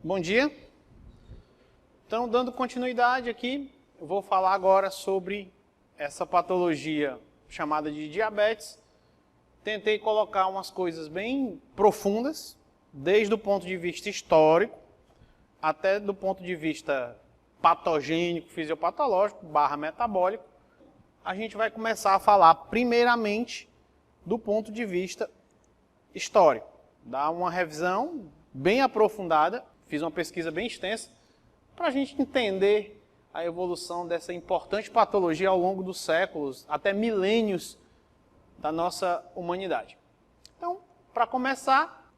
Bom dia. Então, dando continuidade aqui, eu vou falar agora sobre essa patologia chamada de diabetes. Tentei colocar umas coisas bem profundas, desde o ponto de vista histórico, até do ponto de vista patogênico, fisiopatológico, metabólico. A gente vai começar a falar primeiramente do ponto de vista histórico. Dar uma revisão bem aprofundada, fiz uma pesquisa bem extensa, para a gente entender a evolução dessa importante patologia ao longo dos séculos, até milênios da nossa humanidade. Então, para começar,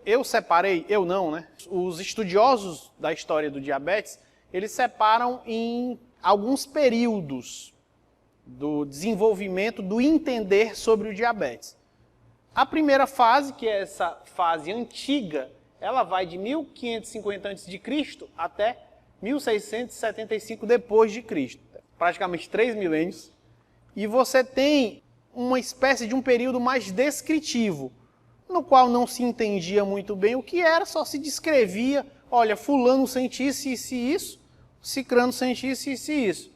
eu separei, eu não, né? Os estudiosos da história do diabetes, eles separam em alguns períodos do desenvolvimento, do entender sobre o diabetes. A primeira fase, que é essa fase antiga, ela vai de 1550 a.C. até 1675 depois de Cristo, praticamente 3 milênios. E você tem uma espécie de um período mais descritivo, no qual não se entendia muito bem o que era, só se descrevia, olha, fulano sente isso e isso, cicrano sente isso e isso.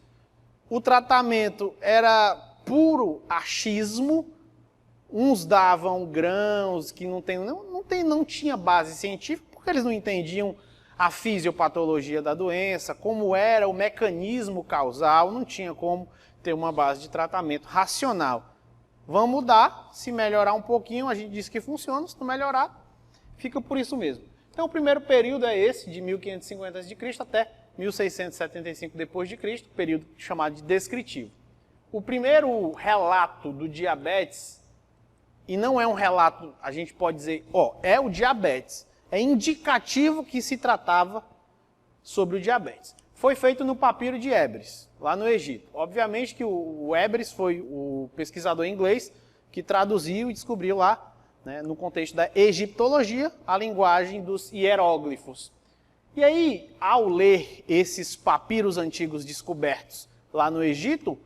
O tratamento era puro achismo, uns davam grãos que não tinha base científica, porque eles não entendiam a fisiopatologia da doença, como era o mecanismo causal, não tinha como ter uma base de tratamento racional. Vamos mudar, se melhorar um pouquinho, a gente diz que funciona, se não melhorar, fica por isso mesmo. Então o primeiro período é esse, de 1550 a.C. até 1675 depois de Cristo, período chamado de descritivo. O primeiro relato do diabetes, e não é um relato, a gente pode dizer, é o diabetes, é indicativo que se tratava sobre o diabetes. Foi feito no papiro de Ébris, lá no Egito. Obviamente que o Ébris foi o pesquisador inglês que traduziu e descobriu lá, né, no contexto da egiptologia, a linguagem dos hieróglifos. E aí, ao ler esses papiros antigos descobertos lá no Egito,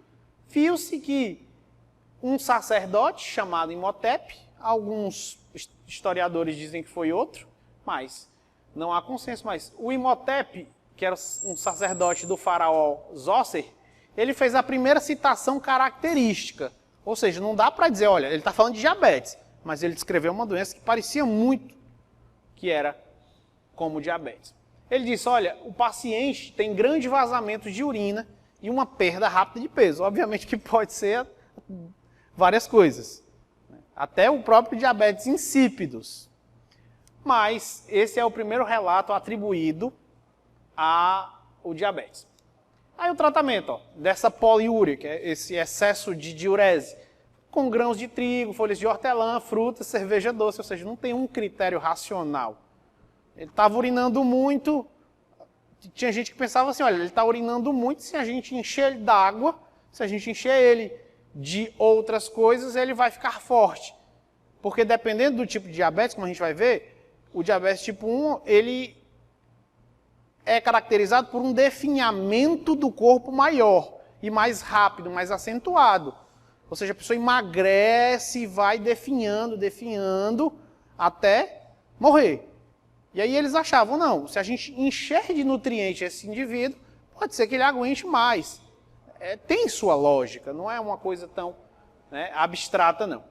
viu-se que um sacerdote chamado Imhotep, alguns historiadores dizem que foi outro, mas não há consenso, mas o Imhotep, que era um sacerdote do faraó Zócer, ele fez a primeira citação característica. Ou seja, não dá para dizer, olha, ele está falando de diabetes, mas ele descreveu uma doença que parecia muito que era como diabetes. Ele disse, olha, o paciente tem grande vazamento de urina e uma perda rápida de peso. Obviamente que pode ser várias coisas, até o próprio diabetes insípidos. Mas esse é o primeiro relato atribuído ao diabetes. Aí o tratamento dessa poliúria, que é esse excesso de diurese, com grãos de trigo, folhas de hortelã, frutas, cerveja doce, ou seja, não tem um critério racional. Ele estava urinando muito, tinha gente que pensava assim, olha, ele está urinando muito, se a gente encher ele d'água, se a gente encher ele de outras coisas, ele vai ficar forte. Porque dependendo do tipo de diabetes, como a gente vai ver, o diabetes tipo 1, ele é caracterizado por um definhamento do corpo maior e mais rápido, mais acentuado. Ou seja, a pessoa emagrece e vai definhando até morrer. E aí eles achavam, não, se a gente encher de nutriente esse indivíduo, pode ser que ele aguente mais. Tem sua lógica, não é uma coisa tão abstrata, não.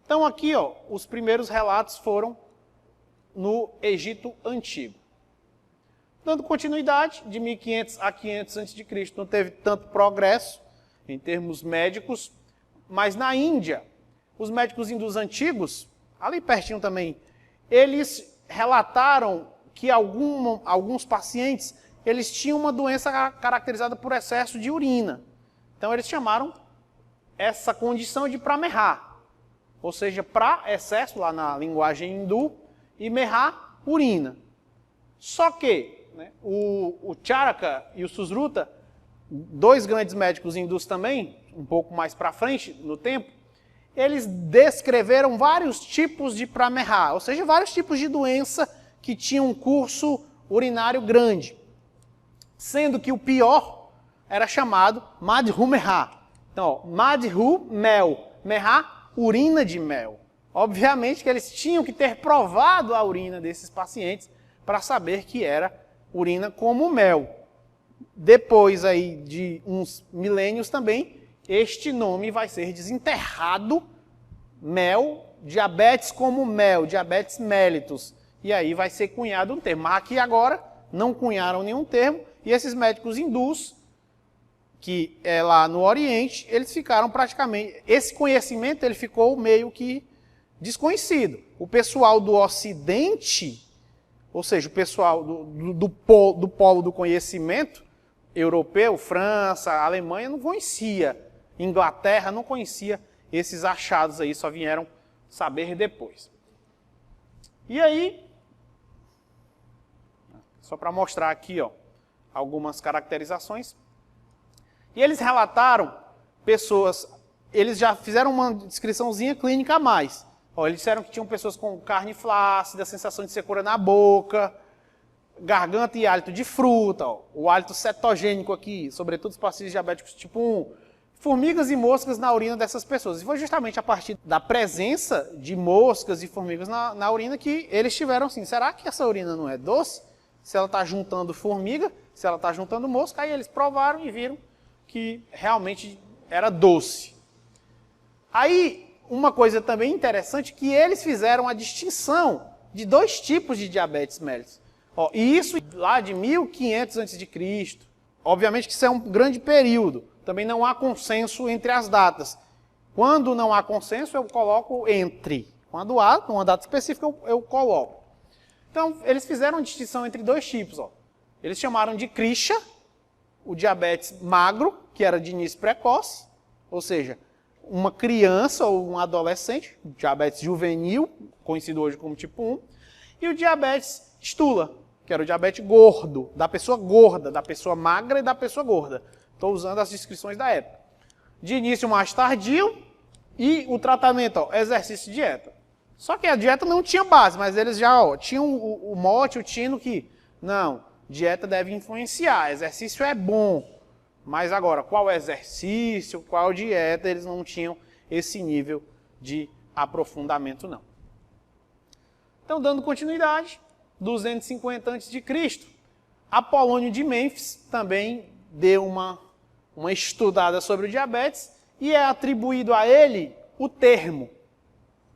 Então aqui, os primeiros relatos foram no Egito Antigo. Dando continuidade, de 1500 a 500 a.C. não teve tanto progresso em termos médicos, mas na Índia, os médicos hindus antigos, ali pertinho também, eles relataram que alguns pacientes eles tinham uma doença caracterizada por excesso de urina. Então eles chamaram essa condição de prameha, ou seja, pra, excesso, lá na linguagem hindu, e meha, urina. Só que o Charaka e o Susruta, dois grandes médicos hindus também, um pouco mais para frente no tempo, eles descreveram vários tipos de prameha, ou seja, vários tipos de doença que tinham um curso urinário grande. Sendo que o pior era chamado Madhu Meha. Então, Madhu, mel, Meha, urina de mel. Obviamente que eles tinham que ter provado a urina desses pacientes para saber que era urina como mel. Depois aí de uns milênios também, este nome vai ser desenterrado, mel, diabetes como mel, diabetes mellitus. E aí vai ser cunhado um termo. Mas aqui agora não cunharam nenhum termo, e esses médicos hindus, que é lá no Oriente, eles ficaram praticamente... Esse conhecimento ele ficou meio que desconhecido. O pessoal do Ocidente, ou seja, o pessoal do polo do conhecimento europeu, França, Alemanha, não conhecia. Inglaterra não conhecia esses achados aí, só vieram saber depois. E aí, só para mostrar aqui, ó, algumas caracterizações. E eles relataram pessoas, eles já fizeram uma descriçãozinha clínica a mais. Ó, eles disseram que tinham pessoas com carne flácida, sensação de secura na boca, garganta e hálito de fruta, ó, o hálito cetogênico aqui, sobretudo os pacientes diabéticos tipo 1, formigas e moscas na urina dessas pessoas. E foi justamente a partir da presença de moscas e formigas na urina que eles tiveram assim, será que essa urina não é doce? Se ela está juntando formiga, se ela está juntando mosca, aí eles provaram e viram que realmente era doce. Aí, uma coisa também interessante, que eles fizeram a distinção de dois tipos de diabetes mellitus. Ó, e isso lá de 1500 a.C. Obviamente que isso é um grande período. Também não há consenso entre as datas. Quando não há consenso, eu coloco entre. Quando há uma data específica, eu coloco. Então, eles fizeram uma distinção entre dois tipos. Ó. Eles chamaram de Krisha, o diabetes magro, que era de início precoce, ou seja, uma criança ou um adolescente, diabetes juvenil, conhecido hoje como tipo 1, e o diabetes stula, que era o diabetes gordo, da pessoa magra e da pessoa gorda. Estou usando as descrições da época. De início mais tardio, e o tratamento, ó, exercício e dieta. Só que a dieta não tinha base, mas eles já tinham o mote, o tino que, não, dieta deve influenciar, exercício é bom. Mas agora, qual exercício, qual dieta, eles não tinham esse nível de aprofundamento, não. Então, dando continuidade, 250 a.C., Apolônio de Mênfis também deu uma estudada sobre o diabetes e é atribuído a ele o termo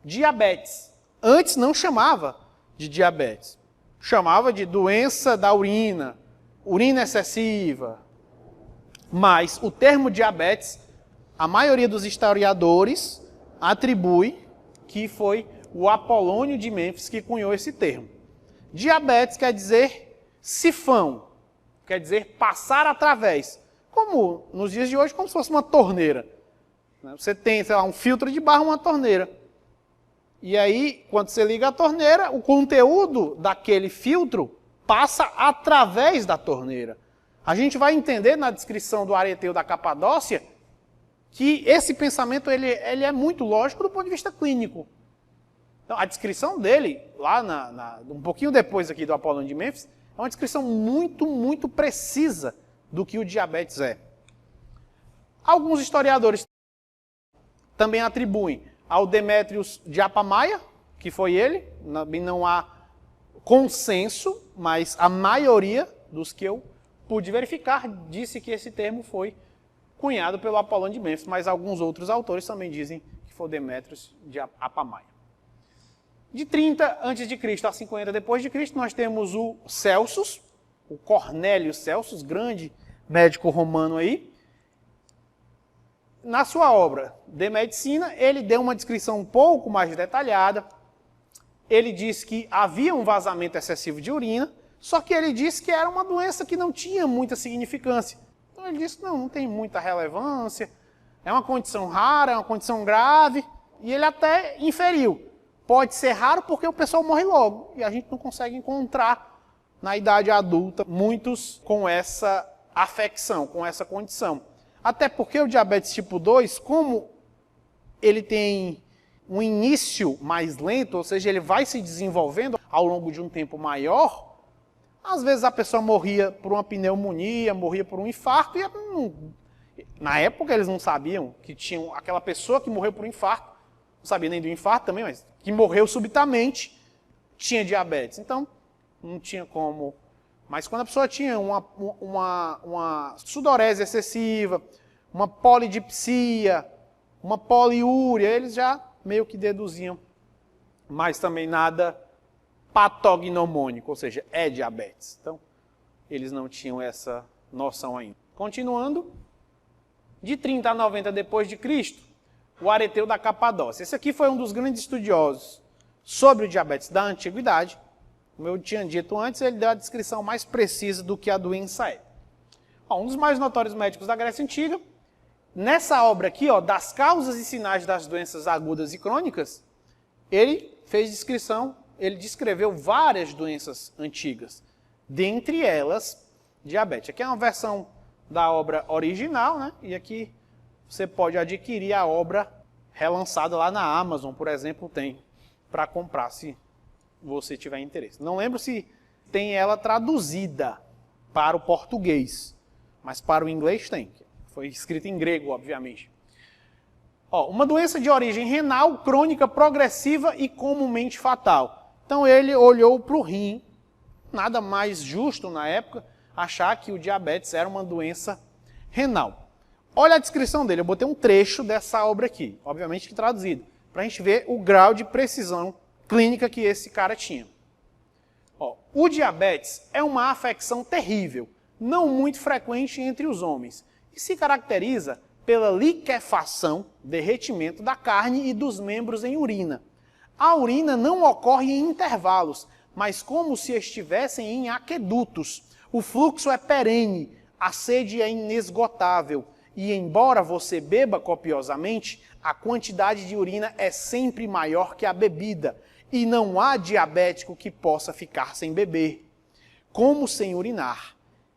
diabetes. Antes não chamava de diabetes, chamava de doença da urina, urina excessiva. Mas o termo diabetes, a maioria dos historiadores atribui que foi o Apolônio de Mênfis que cunhou esse termo. Diabetes quer dizer sifão, quer dizer passar através. Como nos dias de hoje, como se fosse uma torneira. Você tem, sei lá, um filtro de barro, uma torneira. E aí, quando você liga a torneira, o conteúdo daquele filtro passa através da torneira. A gente vai entender na descrição do Areteu da Capadócia que esse pensamento ele é muito lógico do ponto de vista clínico. Então, a descrição dele, lá um pouquinho depois aqui do Apolônio de Mênfis, é uma descrição muito, muito precisa do que o diabetes é. Alguns historiadores também atribuem ao Demétrios de Apamaia, que foi ele, não há consenso, mas a maioria dos que eu pude verificar disse que esse termo foi cunhado pelo Apolônio de Mênfis, mas alguns outros autores também dizem que foi Demétrios de Apamaia. De 30 a.C. a 50 d.C., nós temos o Celsus, o Cornélio Celsus, grande médico romano aí. Na sua obra de medicina, ele deu uma descrição um pouco mais detalhada. Ele disse que havia um vazamento excessivo de urina, só que ele disse que era uma doença que não tinha muita significância. Então ele disse que não tem muita relevância, é uma condição rara, é uma condição grave, e ele até inferiu. Pode ser raro porque o pessoal morre logo, e a gente não consegue encontrar na idade adulta muitos com essa afecção, com essa condição. Até porque o diabetes tipo 2, como ele tem um início mais lento, ou seja, ele vai se desenvolvendo ao longo de um tempo maior, às vezes a pessoa morria por uma pneumonia, morria por um infarto, e na época eles não sabiam que tinha aquela pessoa que morreu por um infarto, não sabia nem do infarto também, mas que morreu subitamente, tinha diabetes. Então, não tinha como. Mas quando a pessoa tinha uma sudorese excessiva, uma polidipsia, uma poliúria, eles já meio que deduziam. Mas também nada patognomônico, ou seja, é diabetes. Então, eles não tinham essa noção ainda. Continuando, de 30 a 90 depois de Cristo, o Areteu da Capadócia. Esse aqui foi um dos grandes estudiosos sobre o diabetes da antiguidade. Como eu tinha dito antes, ele deu a descrição mais precisa do que a doença é. Um dos mais notórios médicos da Grécia Antiga, nessa obra aqui, das causas e sinais das doenças agudas e crônicas, ele fez descrição, ele descreveu várias doenças antigas, dentre elas, diabetes. Aqui é uma versão da obra original, né? E aqui você pode adquirir a obra relançada lá na Amazon, por exemplo, tem para comprar, se você tiver interesse. Não lembro se tem ela traduzida para o português, mas para o inglês tem. Foi escrita em grego, obviamente. Uma doença de origem renal, crônica, progressiva e comumente fatal. Então ele olhou para o rim, nada mais justo na época, achar que o diabetes era uma doença renal. Olha a descrição dele, eu botei um trecho dessa obra aqui, obviamente que traduzido, para a gente ver o grau de precisão clínica que esse cara tinha. O diabetes é uma afecção terrível, não muito frequente entre os homens, e se caracteriza pela liquefação, derretimento da carne e dos membros em urina. A urina não ocorre em intervalos, mas como se estivessem em aquedutos. O fluxo é perene, a sede é inesgotável, e embora você beba copiosamente, a quantidade de urina é sempre maior que a bebida, e não há diabético que possa ficar sem beber, como sem urinar,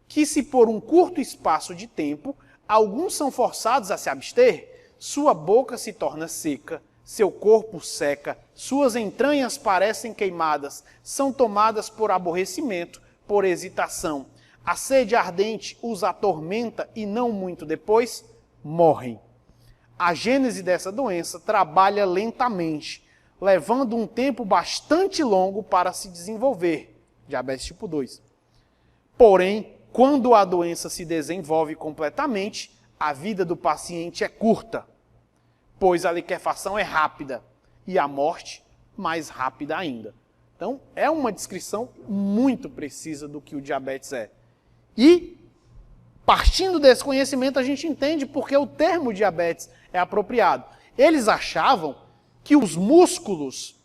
que se por um curto espaço de tempo, alguns são forçados a se abster, sua boca se torna seca, seu corpo seca, suas entranhas parecem queimadas, são tomadas por aborrecimento, por hesitação. A sede ardente os atormenta e não muito depois morrem. A gênese dessa doença trabalha lentamente, levando um tempo bastante longo para se desenvolver, diabetes tipo 2. Porém, quando a doença se desenvolve completamente, a vida do paciente é curta, pois a liquefação é rápida e a morte mais rápida ainda. Então, é uma descrição muito precisa do que o diabetes é. E, partindo desse conhecimento, a gente entende porque o termo diabetes é apropriado. Eles achavam que os músculos,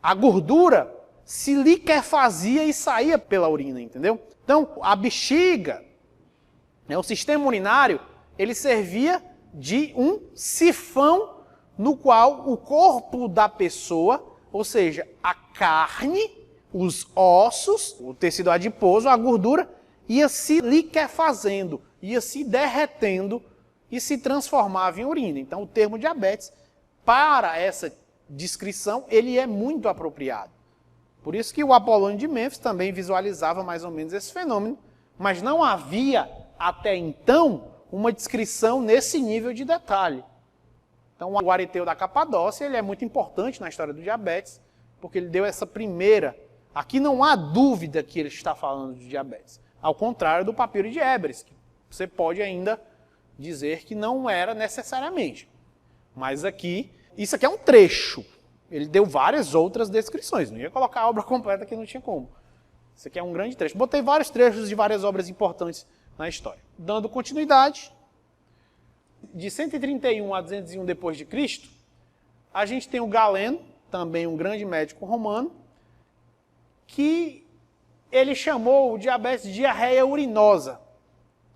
a gordura, se liquefazia e saía pela urina, entendeu? Então, a bexiga, o sistema urinário, ele servia de um sifão no qual o corpo da pessoa, ou seja, a carne, os ossos, o tecido adiposo, a gordura, ia se liquefazendo, ia se derretendo e se transformava em urina. Então, o termo diabetes, para essa descrição, ele é muito apropriado. Por isso que o Apolônio de Mênfis também visualizava mais ou menos esse fenômeno, mas não havia, até então, uma descrição nesse nível de detalhe. Então, o Areteu da Capadócia ele é muito importante na história do diabetes, porque ele deu essa primeira... Aqui não há dúvida que ele está falando de diabetes. Ao contrário do Papiro de Ébris, que você pode ainda dizer que não era necessariamente. Mas aqui, isso aqui é um trecho. Ele deu várias outras descrições. Não ia colocar a obra completa que não tinha como. Isso aqui é um grande trecho. Botei vários trechos de várias obras importantes na história. Dando continuidade, de 131 a 201 depois de Cristo, a gente tem o Galeno, também um grande médico romano, que ele chamou o diabetes de diarreia urinosa,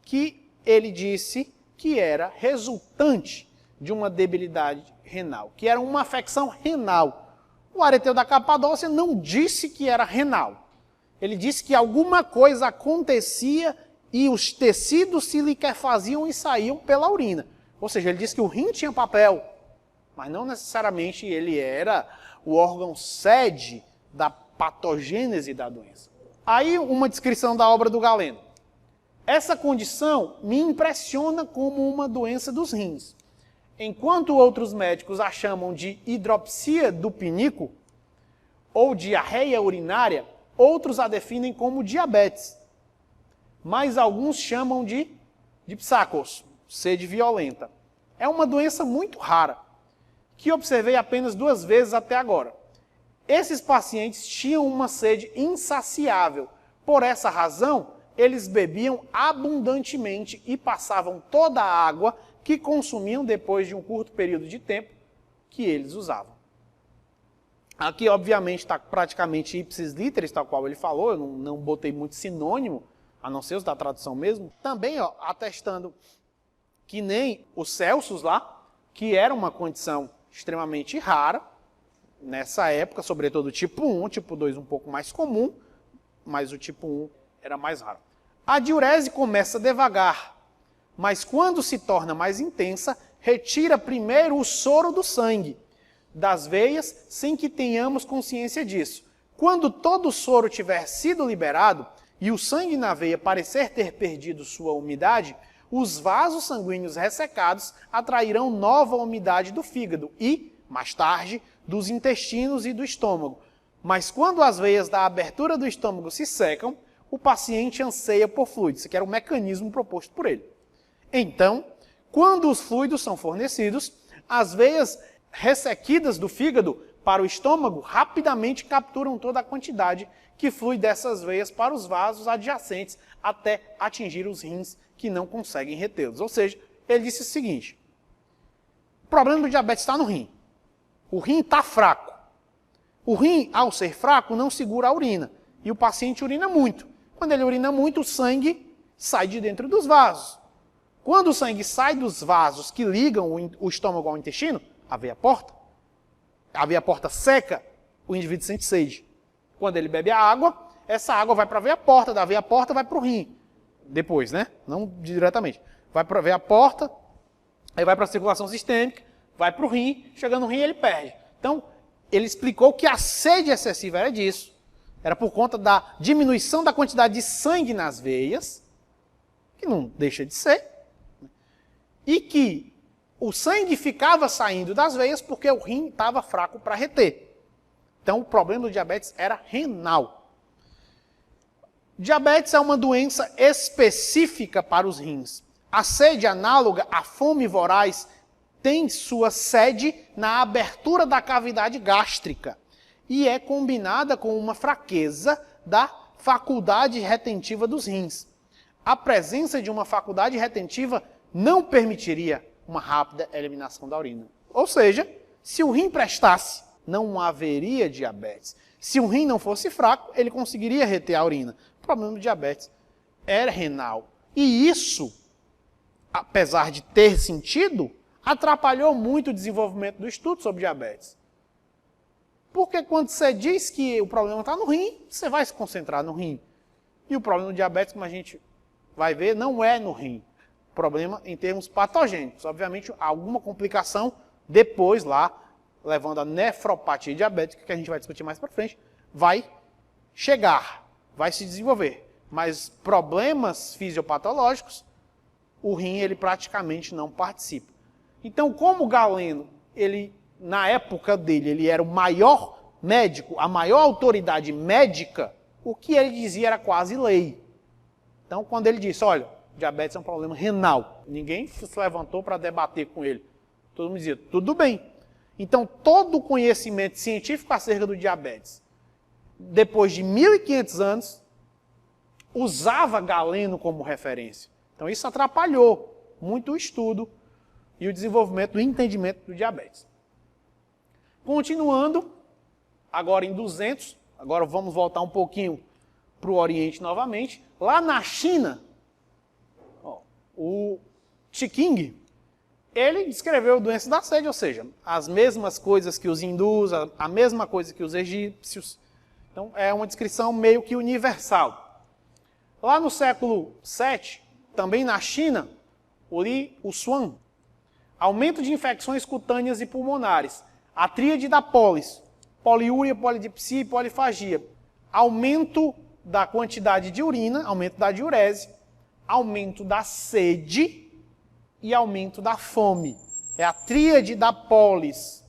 que ele disse que era resultante de uma debilidade renal, que era uma afecção renal. O Areteu da Capadócia não disse que era renal. Ele disse que alguma coisa acontecia e os tecidos se liquefaziam e saíam pela urina. Ou seja, ele disse que o rim tinha papel, mas não necessariamente ele era o órgão sede da patogênese da doença. Aí uma descrição da obra do Galeno. Essa condição me impressiona como uma doença dos rins. Enquanto outros médicos a chamam de hidropsia do pinico ou diarreia urinária, Outros a definem como diabetes, mas alguns chamam de psacos, sede violenta. É uma doença muito rara, que observei apenas 2 vezes até agora. Esses pacientes tinham uma sede insaciável. Por essa razão, eles bebiam abundantemente e passavam toda a água que consumiam depois de um curto período de tempo que eles usavam. Aqui, obviamente, está praticamente ipsis literis, tal qual ele falou, eu não botei muito sinônimo, a não ser os da tradução mesmo. Também, atestando que nem os Celsius lá, que era uma condição extremamente rara, nessa época, sobretudo o tipo 1, o tipo 2 um pouco mais comum, mas o tipo 1 era mais raro. A diurese começa devagar, mas quando se torna mais intensa, retira primeiro o soro do sangue das veias, sem que tenhamos consciência disso. Quando todo o soro tiver sido liberado e o sangue na veia parecer ter perdido sua umidade, os vasos sanguíneos ressecados atrairão nova umidade do fígado e, mais tarde, dos intestinos e do estômago. Mas quando as veias da abertura do estômago se secam, o paciente anseia por fluidos, que era o mecanismo proposto por ele. Então, quando os fluidos são fornecidos, as veias ressequidas do fígado para o estômago rapidamente capturam toda a quantidade que flui dessas veias para os vasos adjacentes até atingir os rins, que não conseguem retê-los. Ou seja, ele disse o seguinte: o problema do diabetes está no rim. O rim está fraco. O rim, ao ser fraco, não segura a urina. E o paciente urina muito. Quando ele urina muito, o sangue sai de dentro dos vasos. Quando o sangue sai dos vasos que ligam o estômago ao intestino, a veia porta seca, o indivíduo sente sede. Quando ele bebe a água, essa água vai para a veia porta, da veia porta vai para o rim. Depois, né? Não diretamente. Vai para a veia porta, aí vai para a circulação sistêmica, vai para o rim, chegando no rim ele perde. Então, ele explicou que a sede excessiva era disso. Era por conta da diminuição da quantidade de sangue nas veias, que não deixa de ser, e que o sangue ficava saindo das veias porque o rim estava fraco para reter. Então, o problema do diabetes era renal. Diabetes é uma doença específica para os rins. A sede análoga à fome voraz tem sua sede na abertura da cavidade gástrica e é combinada com uma fraqueza da faculdade retentiva dos rins. A presença de uma faculdade retentiva não permitiria uma rápida eliminação da urina. Ou seja, se o rim prestasse, não haveria diabetes. Se o rim não fosse fraco, ele conseguiria reter a urina. O problema do diabetes era renal. E isso, apesar de ter sentido, atrapalhou muito o desenvolvimento do estudo sobre diabetes. Porque quando você diz que o problema está no rim, você vai se concentrar no rim. E o problema do diabetes, como a gente vai ver, não é no rim. O problema em termos patogênicos. Obviamente, alguma complicação depois lá, levando a nefropatia diabética, que a gente vai discutir mais para frente, vai chegar, vai se desenvolver. Mas problemas fisiopatológicos, o rim ele praticamente não participa. Então, como Galeno, ele, na época dele, ele era o maior médico, a maior autoridade médica, o que ele dizia era quase lei. Então, quando ele disse, olha, diabetes é um problema renal, ninguém se levantou para debater com ele. Todo mundo dizia, tudo bem. Então, todo o conhecimento científico acerca do diabetes, depois de 1500 anos, usava Galeno como referência. Então, isso atrapalhou muito o estudo e o desenvolvimento do entendimento do diabetes. Continuando, agora em 200, agora vamos voltar um pouquinho para o Oriente novamente. Lá na China, o Qi, ele descreveu a doença da sede, ou seja, as mesmas coisas que os hindus, a mesma coisa que os egípcios. Então, é uma descrição meio que universal. Lá no século VII, também na China, o Li Xuan, aumento de infecções cutâneas e pulmonares, a tríade da polis, poliúria, polidipsia e polifagia, aumento da quantidade de urina, aumento da diurese, aumento da sede e aumento da fome. É a tríade da polis.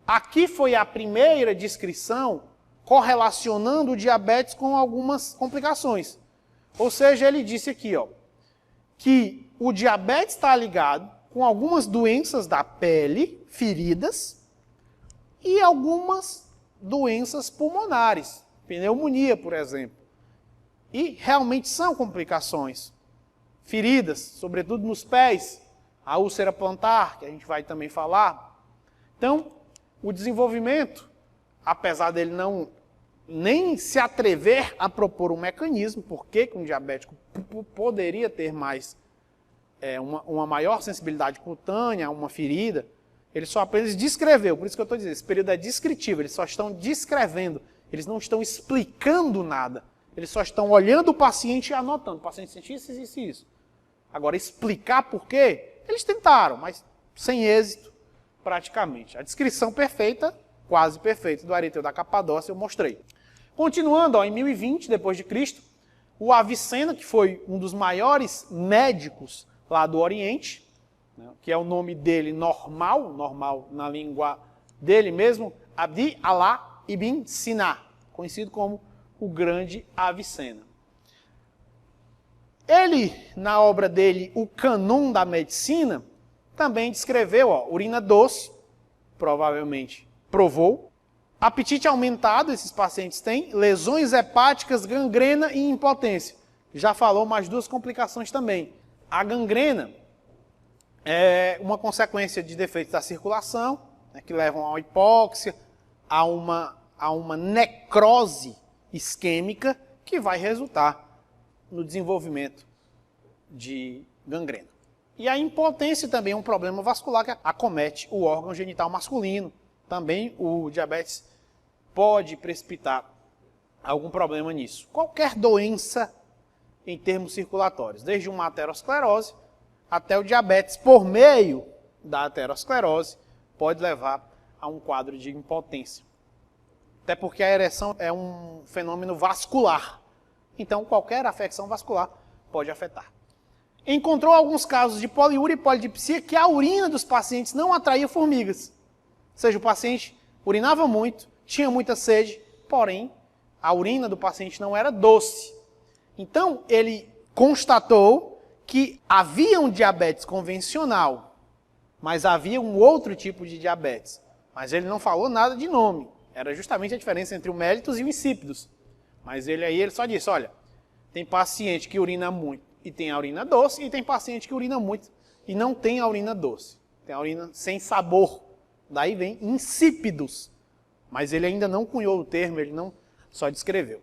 Aqui foi a primeira descrição correlacionando o diabetes com algumas complicações. Ou seja, ele disse aqui, ó, que o diabetes está ligado com algumas doenças da pele, feridas, e algumas doenças pulmonares, pneumonia, por exemplo. E realmente são complicações. Feridas, sobretudo nos pés, a úlcera plantar, que a gente vai também falar. Então, o desenvolvimento, apesar dele não nem se atrever a propor um mecanismo, por que um diabético poderia ter mais uma maior sensibilidade cutânea a uma ferida, ele só apenas descreveu, por isso que eu estou dizendo, esse período é descritivo, eles só estão descrevendo, eles não estão explicando nada, eles só estão olhando o paciente e anotando, o paciente sentiu isso e isso. Agora, explicar por quê, eles tentaram, mas sem êxito, praticamente. A descrição perfeita, quase perfeita, do Areteu da Capadócia eu mostrei. Continuando, ó, em 1020 d.C., o Avicena, que foi um dos maiores médicos lá do Oriente, né, que é o nome dele normal na língua dele mesmo, Abdi Allah ibn Sina, conhecido como o Grande Avicena. Ele, na obra dele, O Cânon da Medicina, também descreveu, ó, urina doce, provavelmente provou, apetite aumentado, esses pacientes têm, lesões hepáticas, gangrena e impotência. Já falou mais duas complicações também. A gangrena é uma consequência de defeitos da circulação, né, que levam a uma hipóxia, a uma necrose isquêmica, que vai resultar no desenvolvimento de gangrena. E a impotência também é um problema vascular que acomete o órgão genital masculino. Também o diabetes pode precipitar algum problema nisso. Qualquer doença em termos circulatórios, desde uma aterosclerose até o diabetes por meio da aterosclerose, pode levar a um quadro de impotência. Até porque a ereção é um fenômeno vascular. Então, qualquer afecção vascular pode afetar. Encontrou alguns casos de poliúria e polidipsia que a urina dos pacientes não atraía formigas. Ou seja, o paciente urinava muito, tinha muita sede, porém, a urina do paciente não era doce. Então, ele constatou que havia um diabetes convencional, mas havia um outro tipo de diabetes. Mas ele não falou nada de nome. Era justamente a diferença entre o mellitus e o insípidos. Mas ele só disse, olha, tem paciente que urina muito e tem a urina doce, e tem paciente que urina muito e não tem a urina doce. Tem a urina sem sabor. Daí vem insípidos. Mas ele ainda não cunhou o termo, ele não só descreveu.